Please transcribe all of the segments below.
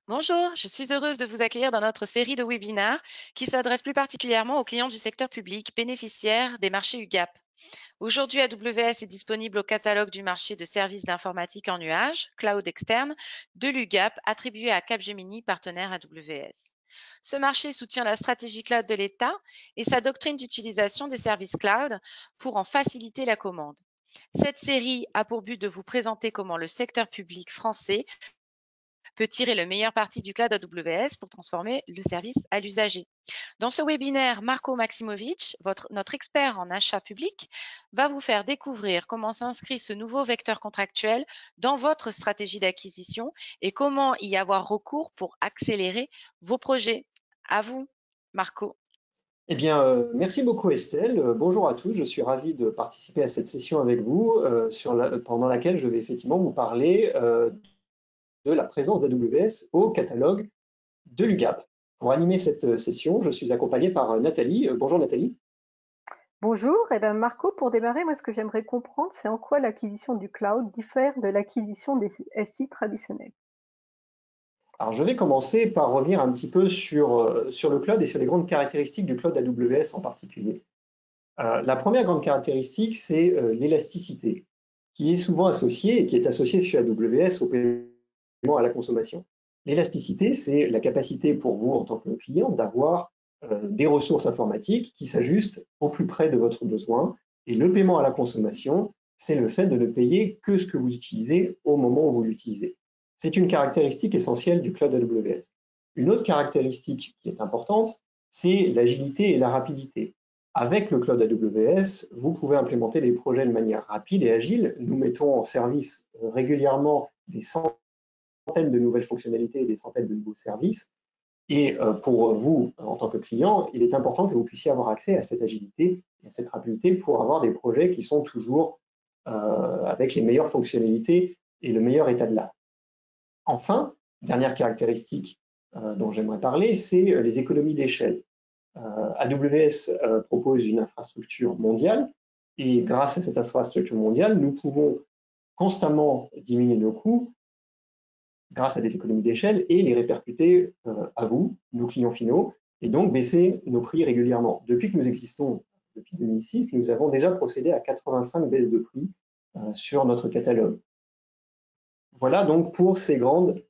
Bonjour, je suis heureuse de vous accueillir dans notre série de webinaires qui s'adresse plus particulièrement aux clients du secteur public bénéficiaires des marchés UGAP. Aujourd'hui, AWS est disponible au catalogue du marché de services d'informatique en nuage, cloud externe, de l'UGAP attribué à Capgemini, partenaire AWS. Ce marché soutient la stratégie cloud de l'État et sa doctrine d'utilisation des services cloud pour en faciliter la commande. Cette série a pour but de vous présenter comment le secteur public français peut tirer le meilleur parti du cloud AWS pour transformer le service à l'usager. Dans ce webinaire, Marco Maximovic, notre expert en achat public, va vous faire découvrir comment s'inscrit ce nouveau vecteur contractuel dans votre stratégie d'acquisition et comment y avoir recours pour accélérer vos projets. À vous, Marco. Eh bien, merci beaucoup Estelle. Bonjour à tous. Je suis ravi de participer à cette session avec vous, pendant laquelle je vais effectivement vous parler de la présence d'AWS au catalogue de l'UGAP. Pour animer cette session, je suis accompagné par Nathalie. Bonjour Nathalie. Bonjour, eh ben Marco, pour démarrer, moi ce que j'aimerais comprendre, c'est en quoi l'acquisition du cloud diffère de l'acquisition des SI traditionnels. Alors, je vais commencer par revenir un petit peu sur le cloud et sur les grandes caractéristiques du cloud AWS en particulier. La première grande caractéristique, c'est l'élasticité, qui est souvent associée et qui est associée chez AWS au paiement à la consommation. L'élasticité, c'est la capacité pour vous, en tant que client, d'avoir des ressources informatiques qui s'ajustent au plus près de votre besoin. Et le paiement à la consommation, c'est le fait de ne payer que ce que vous utilisez au moment où vous l'utilisez. C'est une caractéristique essentielle du cloud AWS. Une autre caractéristique qui est importante, c'est l'agilité et la rapidité. Avec le cloud AWS, vous pouvez implémenter des projets de manière rapide et agile. Nous mettons en service régulièrement des centaines de nouvelles fonctionnalités et des centaines de nouveaux services. Et pour vous, en tant que client, il est important que vous puissiez avoir accès à cette agilité et à cette rapidité pour avoir des projets qui sont toujours avec les meilleures fonctionnalités et le meilleur état de l'art. Enfin, dernière caractéristique dont j'aimerais parler, c'est les économies d'échelle. AWS propose une infrastructure mondiale et grâce à cette infrastructure mondiale, nous pouvons constamment diminuer nos coûts grâce à des économies d'échelle et les répercuter à vous, nos clients finaux, et donc baisser nos prix régulièrement. Depuis que nous existons, depuis 2006, nous avons déjà procédé à 85 baisses de prix sur notre catalogue. Voilà donc pour ces grandes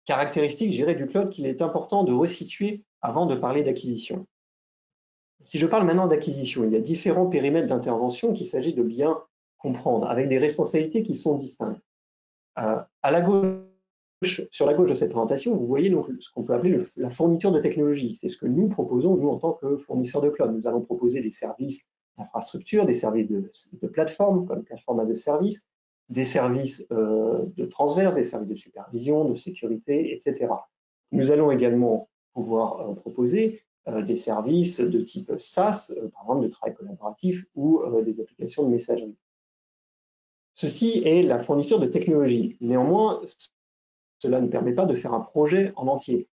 caractéristiques, je dirais, du cloud qu'il est important de resituer avant de parler d'acquisition. Si je parle maintenant d'acquisition, il y a différents périmètres d'intervention qu'il s'agit de bien comprendre, avec des responsabilités qui sont distinctes. À la gauche, sur la gauche de cette présentation, vous voyez donc ce qu'on peut appeler la fourniture de technologie. C'est ce que nous proposons, nous, en tant que fournisseurs de cloud. Nous allons proposer des services d'infrastructure, des services de plateforme, comme plateforme as a service, des services de transfert, des services de supervision, de sécurité, etc. Nous allons également pouvoir proposer des services de type SaaS, par exemple de travail collaboratif ou des applications de messagerie. Ceci est la fourniture de technologie. Néanmoins, cela ne permet pas de faire un projet en entier.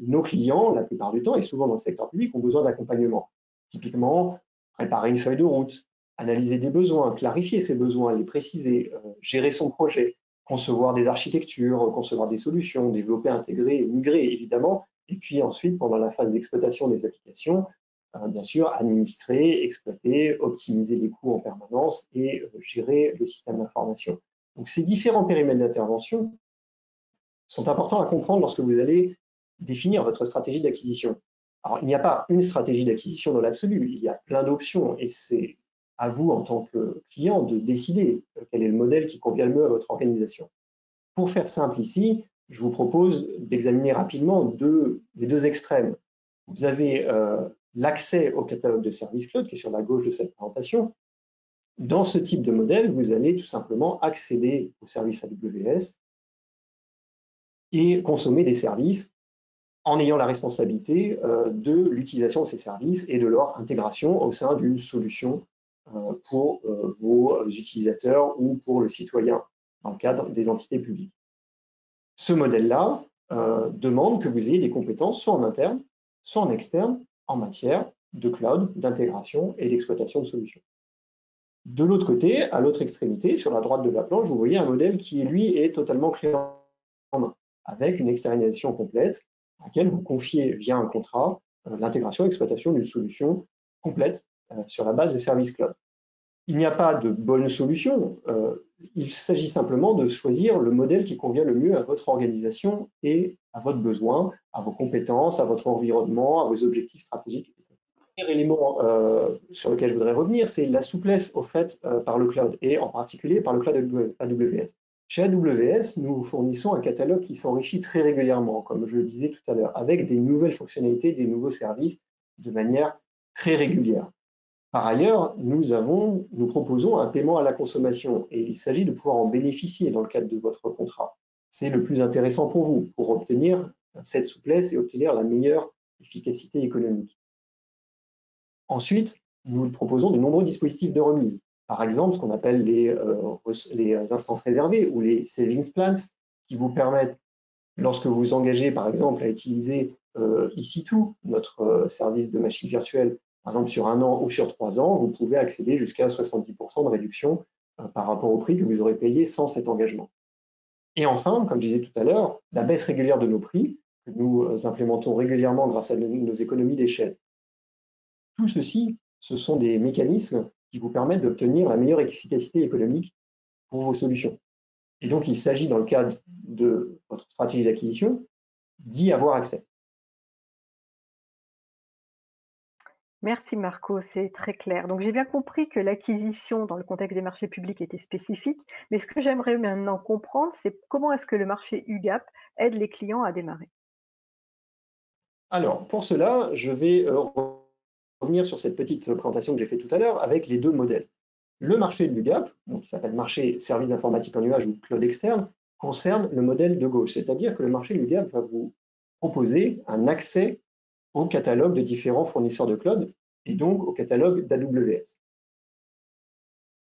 Nos clients, la plupart du temps, et souvent dans le secteur public, ont besoin d'accompagnement. Typiquement, préparer une feuille de route, analyser des besoins, clarifier ses besoins, les préciser, gérer son projet, concevoir des architectures, concevoir des solutions, développer, intégrer, migrer évidemment, et puis ensuite, pendant la phase d'exploitation des applications, bien sûr, administrer, exploiter, optimiser les coûts en permanence et gérer le système d'information. Donc ces différents périmètres d'intervention sont importants à comprendre lorsque vous allez définir votre stratégie d'acquisition. Alors, il n'y a pas une stratégie d'acquisition dans l'absolu, il y a plein d'options et c'est à vous, en tant que client, de décider quel est le modèle qui convient le mieux à votre organisation. Pour faire simple ici, je vous propose d'examiner rapidement les deux extrêmes. Vous avez l'accès au catalogue de services cloud qui est sur la gauche de cette présentation. Dans ce type de modèle, vous allez tout simplement accéder aux services AWS et consommer des services en ayant la responsabilité de l'utilisation de ces services et de leur intégration au sein d'une solution pour vos utilisateurs ou pour le citoyen dans le cadre des entités publiques. Ce modèle-là demande que vous ayez des compétences soit en interne, soit en externe en matière de cloud, d'intégration et d'exploitation de solutions. De l'autre côté, à l'autre extrémité, sur la droite de la planche, vous voyez un modèle qui, lui, est totalement clé en main. avec une externalisation complète à laquelle vous confiez via un contrat l'intégration et l'exploitation d'une solution complète sur la base de services cloud. Il n'y a pas de bonne solution, il s'agit simplement de choisir le modèle qui convient le mieux à votre organisation et à votre besoin, à vos compétences, à votre environnement, à vos objectifs stratégiques. Le premier élément sur lequel je voudrais revenir, c'est la souplesse offerte par le cloud et en particulier par le cloud AWS. Chez AWS, nous fournissons un catalogue qui s'enrichit très régulièrement, comme je le disais tout à l'heure, avec des nouvelles fonctionnalités, des nouveaux services de manière très régulière. Par ailleurs, nous proposons un paiement à la consommation et il s'agit de pouvoir en bénéficier dans le cadre de votre contrat. C'est le plus intéressant pour vous, pour obtenir cette souplesse et obtenir la meilleure efficacité économique. Ensuite, nous proposons de nombreux dispositifs de remise. Par exemple, ce qu'on appelle les instances réservées ou les savings plans qui vous permettent, lorsque vous vous engagez par exemple à utiliser EC2, notre service de machine virtuelle, par exemple sur 1 an ou sur 3 ans, vous pouvez accéder jusqu'à 70% de réduction par rapport au prix que vous aurez payé sans cet engagement. Et enfin, comme je disais tout à l'heure, la baisse régulière de nos prix, que nous implémentons régulièrement grâce à nos économies d'échelle. Tout ceci, ce sont des mécanismes qui vous permettent d'obtenir la meilleure efficacité économique pour vos solutions. Et donc, il s'agit, dans le cadre de votre stratégie d'acquisition, d'y avoir accès. Merci Marco, c'est très clair. Donc j'ai bien compris que l'acquisition dans le contexte des marchés publics était spécifique, mais ce que j'aimerais maintenant comprendre, c'est comment est-ce que le marché UGAP aide les clients à démarrer. Alors, pour cela, je vais revenir sur cette petite présentation que j'ai faite tout à l'heure avec les deux modèles. Le marché de l'UGAP, qui s'appelle marché service d'informatique en nuage ou cloud externe, concerne le modèle de gauche, c'est-à-dire que le marché de l'UGAP va vous proposer un accès au catalogue de différents fournisseurs de cloud et donc au catalogue d'AWS.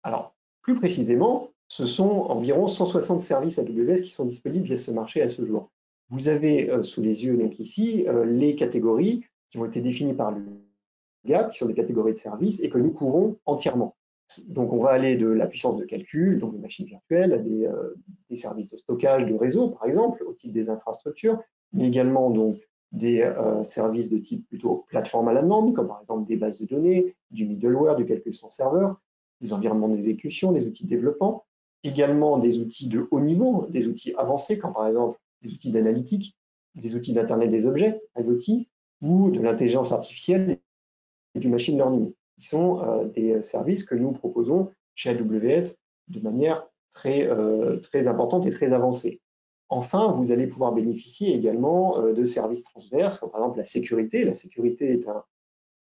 Alors, plus précisément, ce sont environ 160 services AWS qui sont disponibles via ce marché à ce jour. Vous avez sous les yeux donc ici les catégories qui ont été définies par l'UGAP, qui sont des catégories de services et que nous couvrons entièrement. Donc, on va aller de la puissance de calcul, donc des machines virtuelles, à des services de stockage de réseau, par exemple, au titre des infrastructures, mais également donc des services de type plutôt plateforme à la demande, comme par exemple des bases de données, du middleware, du calcul sans serveur, des environnements d'exécution, des outils de développement, également des outils de haut niveau, des outils avancés, comme par exemple des outils d'analytique, des outils d'Internet des objets, IoT, ou de l'intelligence artificielle et du machine learning, qui sont des services que nous proposons chez AWS de manière très importante et très avancée. Enfin, vous allez pouvoir bénéficier également de services transverses, comme par exemple la sécurité. La sécurité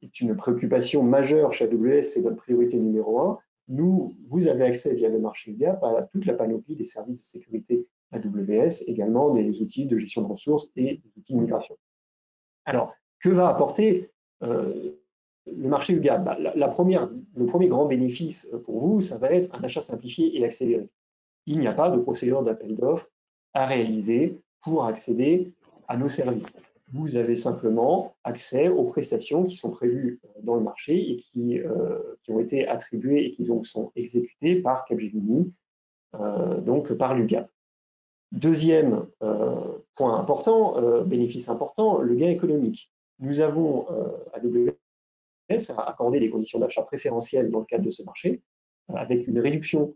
est une préoccupation majeure chez AWS, c'est notre priorité numéro 1. Vous avez accès via le marché UGAP à toute la panoplie des services de sécurité AWS, également des outils de gestion de ressources et des outils de migration. Alors, que va apporter le marché UGAP? Le premier grand bénéfice pour vous, ça va être un achat simplifié et accéléré. Il n'y a pas de procédure d'appel d'offres à réaliser pour accéder à nos services. Vous avez simplement accès aux prestations qui sont prévues dans le marché et qui ont été attribuées et qui donc sont exécutées par Capgemini, donc par l'UGAP. Deuxième point important, bénéfice important, le gain économique. Nous avons AWS a accordé des conditions d'achat préférentielles dans le cadre de ce marché, avec une réduction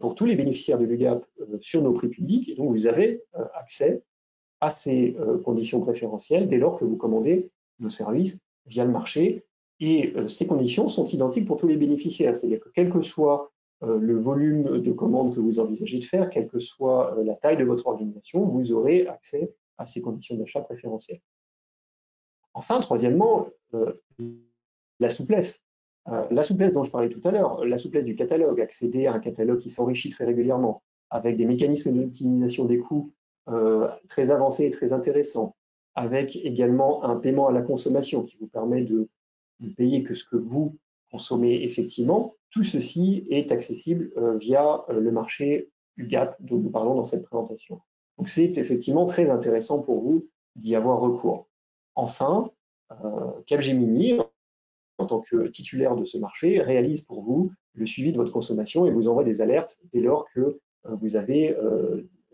pour tous les bénéficiaires de l'UGAP sur nos prix publics. Et donc, vous avez accès à ces conditions préférentielles dès lors que vous commandez nos services via le marché. Et ces conditions sont identiques pour tous les bénéficiaires. C'est-à-dire que quel que soit le volume de commandes que vous envisagez de faire, quelle que soit la taille de votre organisation, vous aurez accès à ces conditions d'achat préférentielles. Enfin, troisièmement, la souplesse. La souplesse dont je parlais tout à l'heure, la souplesse du catalogue, accéder à un catalogue qui s'enrichit très régulièrement, avec des mécanismes d'optimisation des coûts très avancés et très intéressants, avec également un paiement à la consommation qui vous permet de payer que ce que vous consommez effectivement. Tout ceci est accessible via le marché UGAP dont nous parlons dans cette présentation. Donc c'est effectivement très intéressant pour vous d'y avoir recours. Enfin, Capgemini, en tant que titulaire de ce marché, réalise pour vous le suivi de votre consommation et vous envoie des alertes dès lors que vous avez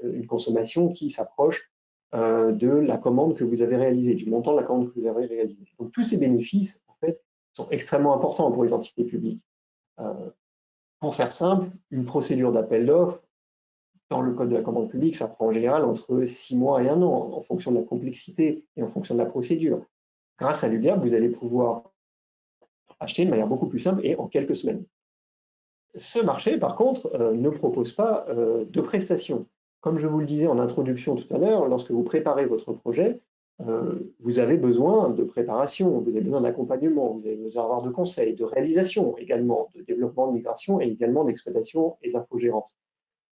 une consommation qui s'approche de la commande que vous avez réalisée, du montant de la commande que vous avez réalisée. Donc tous ces bénéfices, en fait, sont extrêmement importants pour les entités publiques. Pour faire simple, une procédure d'appel d'offres, dans le code de la commande publique, ça prend en général entre 6 mois et 1 an, en fonction de la complexité et en fonction de la procédure. Grâce à l'UGAP, vous allez pouvoir acheter de manière beaucoup plus simple et en quelques semaines. Ce marché, par contre, ne propose pas de prestations. Comme je vous le disais en introduction tout à l'heure, lorsque vous préparez votre projet, vous avez besoin de préparation, vous avez besoin d'accompagnement, vous avez besoin d'avoir de conseils, de réalisation également, de développement de migration et également d'exploitation et d'infogérance.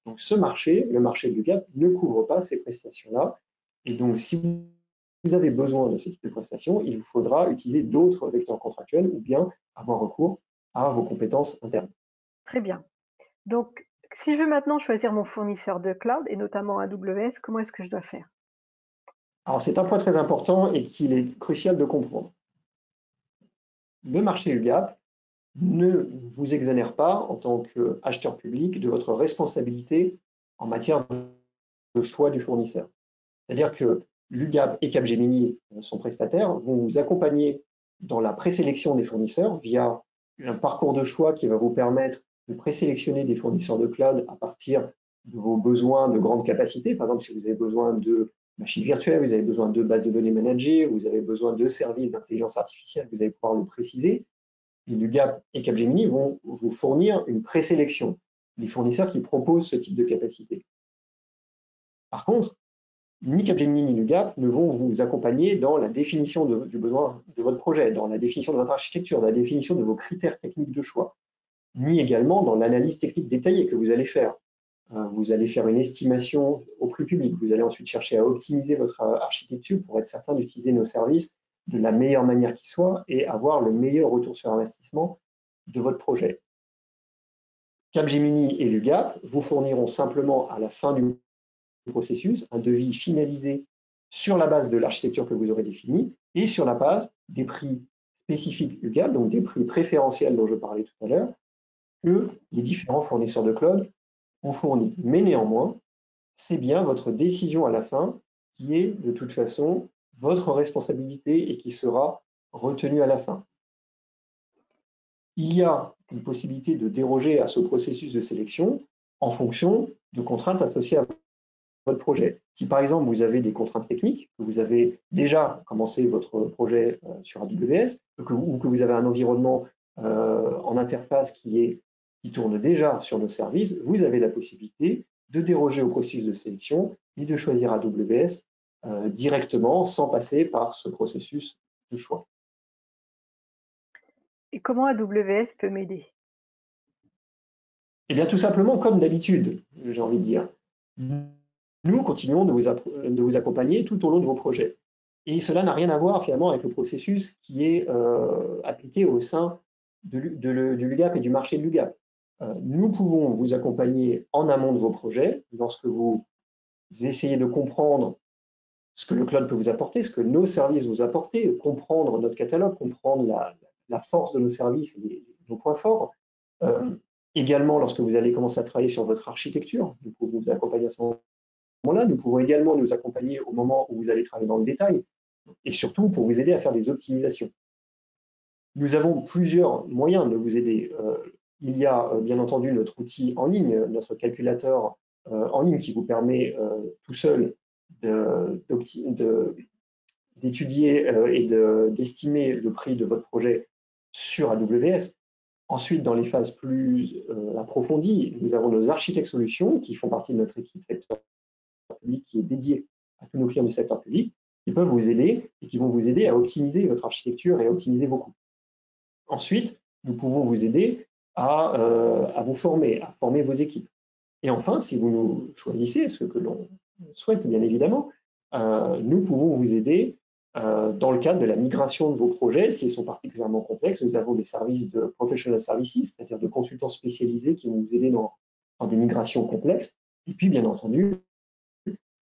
Donc ce marché, le marché du GAP, ne couvre pas ces prestations-là. Et donc si vous avez besoin de ce type de prestations, il vous faudra utiliser d'autres vecteurs contractuels ou bien avoir recours à vos compétences internes. Très bien. Donc, si je veux maintenant choisir mon fournisseur de cloud, et notamment AWS, comment est-ce que je dois faire? Alors c'est un point très important et qu'il est crucial de comprendre. Le marché UGAP ne vous exonère pas en tant qu'acheteur public de votre responsabilité en matière de choix du fournisseur. C'est-à-dire que l'UGAP et Capgemini, son prestataire, vont vous accompagner dans la présélection des fournisseurs via un parcours de choix qui va vous permettre de présélectionner des fournisseurs de cloud à partir de vos besoins de grande capacité. Par exemple, si vous avez besoin de machines virtuelles, vous avez besoin de bases de données managées, vous avez besoin de services d'intelligence artificielle, vous allez pouvoir le préciser. Et l'UGAP et Capgemini vont vous fournir une présélection des fournisseurs qui proposent ce type de capacité. Par contre, ni Capgemini ni l'UGAP ne vont vous accompagner dans la définition du besoin de votre projet, dans la définition de votre architecture, dans la définition de vos critères techniques de choix, ni également dans l'analyse technique détaillée que vous allez faire. Vous allez faire une estimation au prix public, vous allez ensuite chercher à optimiser votre architecture pour être certain d'utiliser nos services de la meilleure manière qui soit et avoir le meilleur retour sur investissement de votre projet. Capgemini et l'UGAP vous fourniront simplement à la fin du processus, un devis finalisé sur la base de l'architecture que vous aurez définie et sur la base des prix spécifiques UGAP, donc des prix préférentiels dont je parlais tout à l'heure, que les différents fournisseurs de cloud ont fournis. Mais néanmoins, c'est bien votre décision à la fin qui est de toute façon votre responsabilité et qui sera retenue à la fin. Il y a une possibilité de déroger à ce processus de sélection en fonction de contraintes associées à votre projet. Si par exemple vous avez des contraintes techniques, que vous avez déjà commencé votre projet sur AWS, ou que vous avez un environnement en interface qui tourne déjà sur nos services, vous avez la possibilité de déroger au processus de sélection et de choisir AWS directement sans passer par ce processus de choix. Et comment AWS peut m'aider? Eh bien tout simplement comme d'habitude, j'ai envie de dire. Nous continuons de vous accompagner tout au long de vos projets. Et cela n'a rien à voir finalement avec le processus qui est appliqué au sein du LUGAP et du marché de l'UGAP. Nous pouvons vous accompagner en amont de vos projets lorsque vous essayez de comprendre ce que le cloud peut vous apporter, ce que nos services vous apportent, comprendre notre catalogue, comprendre la force de nos services et nos points forts. Également, lorsque vous allez commencer à travailler sur votre architecture, nous pouvons vous accompagner à ce moment-là. Nous pouvons également nous accompagner au moment où vous allez travailler dans le détail et surtout pour vous aider à faire des optimisations. Nous avons plusieurs moyens de vous aider. Il y a bien entendu notre outil en ligne, notre calculateur en ligne qui vous permet tout seul d'étudier et d'estimer le prix de votre projet sur AWS. Ensuite, dans les phases plus approfondies, nous avons nos architectes solutions qui font partie de notre équipe secteur public qui est dédiée à tous nos clients du secteur public, qui peuvent vous aider et qui vont vous aider à optimiser votre architecture et à optimiser vos coûts. Ensuite, nous pouvons vous aider à vous former, à former vos équipes. Et enfin, si vous nous choisissez, ce que l'on souhaite bien évidemment, nous pouvons vous aider dans le cadre de la migration de vos projets, s'ils sont particulièrement complexes. Nous avons des services de professional services, c'est-à-dire de consultants spécialisés qui vont vous aider dans des migrations complexes. Et puis, bien entendu,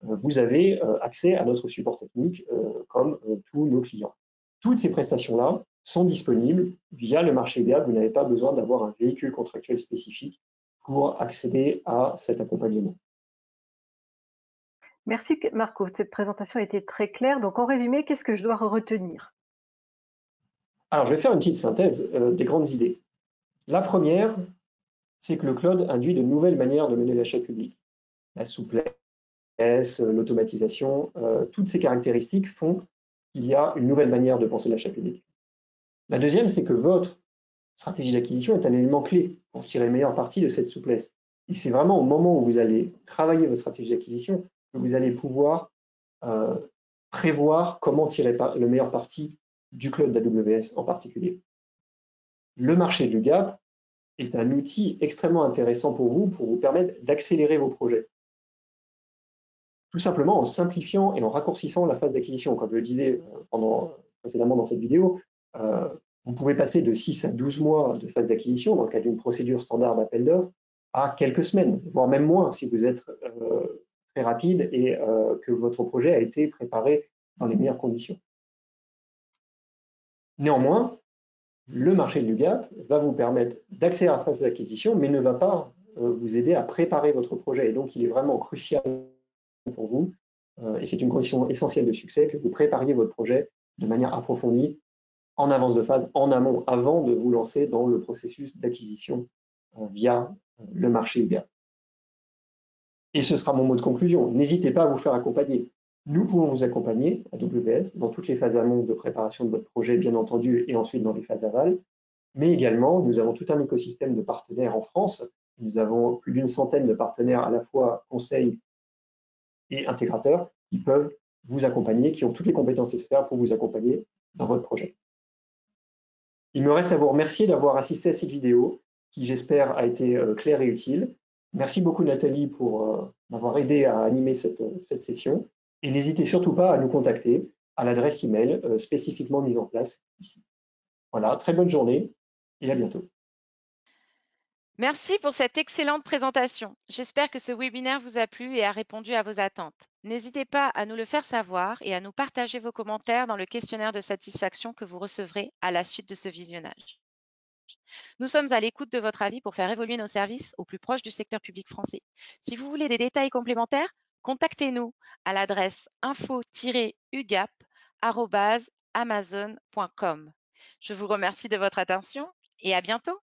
vous avez accès à notre support technique comme tous nos clients. Toutes ces prestations-là sont disponibles via le marché UGAP. Vous n'avez pas besoin d'avoir un véhicule contractuel spécifique pour accéder à cet accompagnement. Merci Marco, cette présentation était très claire. Donc en résumé, qu'est-ce que je dois retenir? Alors, je vais faire une petite synthèse des grandes idées. La première, c'est que le cloud induit de nouvelles manières de mener l'achat public. La souplesse, l'automatisation, toutes ces caractéristiques font qu'il y a une nouvelle manière de penser l'achat public. La deuxième, c'est que votre stratégie d'acquisition est un élément clé pour tirer le meilleur parti de cette souplesse. Et c'est vraiment au moment où vous allez travailler votre stratégie d'acquisition que vous allez pouvoir prévoir comment tirer le meilleur parti du cloud d'AWS en particulier. Le marché du gap est un outil extrêmement intéressant pour vous permettre d'accélérer vos projets. Tout simplement en simplifiant et en raccourcissant la phase d'acquisition. Comme je le disais précédemment dans cette vidéo, vous pouvez passer de 6 à 12 mois de phase d'acquisition dans le cadre d'une procédure standard d'appel d'offres à quelques semaines, voire même moins si vous êtes très rapide et que votre projet a été préparé dans les meilleures conditions. Néanmoins, le marché du gap va vous permettre d'accélérer la phase d'acquisition, mais ne va pas vous aider à préparer votre projet. Et donc, il est vraiment crucial pour vous, et c'est une condition essentielle de succès, que vous prépariez votre projet de manière approfondie, en avance de phase, en amont, avant de vous lancer dans le processus d'acquisition via le marché gap. Et ce sera mon mot de conclusion. N'hésitez pas à vous faire accompagner. Nous pouvons vous accompagner, AWS, dans toutes les phases amont de préparation de votre projet, bien entendu, et ensuite dans les phases aval. Mais également, nous avons tout un écosystème de partenaires en France. Nous avons plus d'une centaine de partenaires à la fois conseils et intégrateurs qui peuvent vous accompagner, qui ont toutes les compétences nécessaires pour vous accompagner dans votre projet. Il me reste à vous remercier d'avoir assisté à cette vidéo qui, j'espère, a été claire et utile. Merci beaucoup Nathalie pour m'avoir aidé à animer cette session. Et n'hésitez surtout pas à nous contacter à l'adresse email spécifiquement mise en place ici. Voilà, très bonne journée et à bientôt. Merci pour cette excellente présentation. J'espère que ce webinaire vous a plu et a répondu à vos attentes. N'hésitez pas à nous le faire savoir et à nous partager vos commentaires dans le questionnaire de satisfaction que vous recevrez à la suite de ce visionnage. Nous sommes à l'écoute de votre avis pour faire évoluer nos services au plus proche du secteur public français. Si vous voulez des détails complémentaires, contactez-nous à l'adresse info-ugap@amazon.com. Je vous remercie de votre attention et à bientôt.